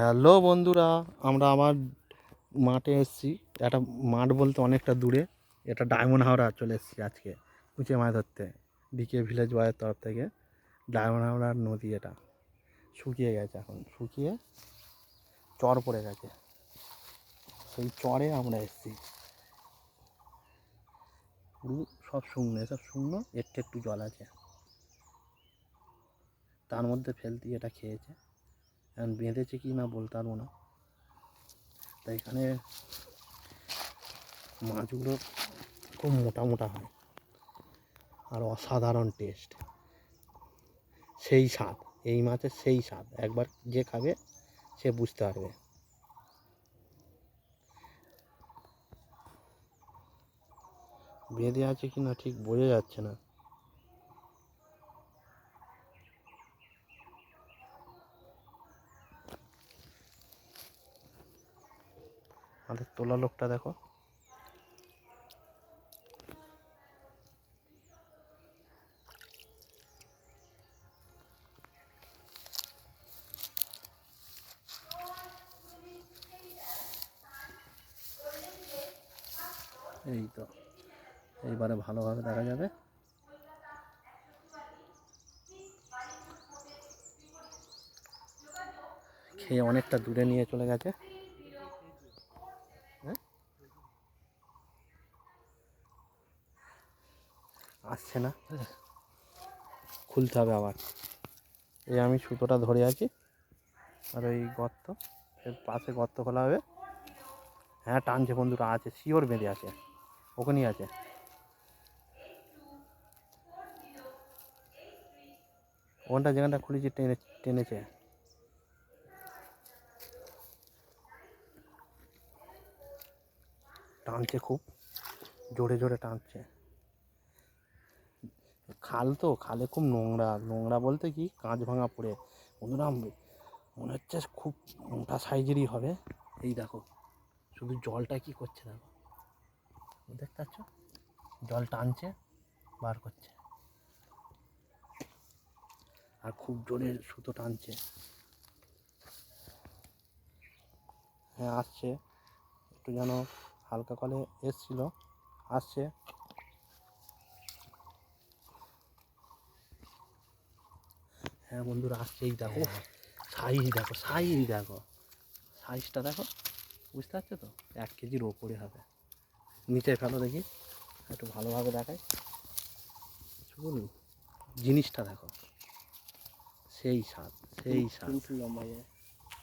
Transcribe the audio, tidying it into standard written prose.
Hello বন্ধুরা, আমরা আমার মাঠে এসেছি। একটা মাঠ বলতে অনেকটা দূরে। এটা ডায়মন্ড হাওড়া চলে এসেছি আজকে কুচে মাছ ধরতে। ডিকে ভিলেজ বয়ের তরফ থেকে ডায়মন্ড হাওড়ার নদী। এটা শুকিয়ে গেছে, এখন শুকিয়ে চর পড়ে গেছে। সেই চরে আমরা এসেছি। পুরো সব শুকনো, এসব শুকনো, একটু একটু জল আছে। তার মধ্যে ফেলতি এটা খেয়েছে। এখন বেঁধেছে কি না বলতে পারবো না। তাই এখানে মাছগুলো খুব মোটা মোটা হয় আর অসাধারণ টেস্ট, সেই স্বাদ। এই মাছের সেই স্বাদ, একবার যে খাবে সে বুঝতে পারবে। বেঁধে আছে কি না ঠিক বোঝা যাচ্ছে না। আমাদের তোলা লোকটা দেখো, এই তো এইবারে ভালোভাবে দেখা যাবে। খেয়ে অনেকটা দূরে নিয়ে চলে গেছে। হ্যাঁ, আসছে না, খুলতে হবে আবার। এই আমি সুতোটা ধরে আছি, আর ওই গর্ত, এর পাশে গর্ত খোলা হবে। হ্যাঁ, টানছে বন্ধুরা, আছে শিওর, বেঁধে আছে, ওখানেই আছে। ওখানটা যেখানটা খুলেছি টেনেছে। টানছে, খুব জোরে জোরে টানছে। খাল তো, খালে খুব নোংরা। নোংরা বলতে কি, কাঁচ ভাঙা পড়ে বন্ধুরা, মনে হচ্ছে খুব মোটা সাইজেরই হবে। এই দেখো শুধু জলটা কি করছে, দেখো, দেখতে পাচ্ছ, জল টানছে, বার করছে, আর খুব জোরে সুতো টানছে। হ্যাঁ, আসছে, একটু যেন হালকা কলে এসছিল, আসছে। হ্যাঁ বন্ধুরা, আসছে। এই দেখো সাইজ, দেখো সাইজ, দেখো সাইজটা, দেখো, বুঝতে পারছো তো, 1 কেজির ওপরে হবে। নিচে ফেলো দেখি, একটু ভালোভাবে দেখায়। শুধু জিনিসটা দেখো, সেই স্বাদ, সেই স্বাদ। লম্বা যায়।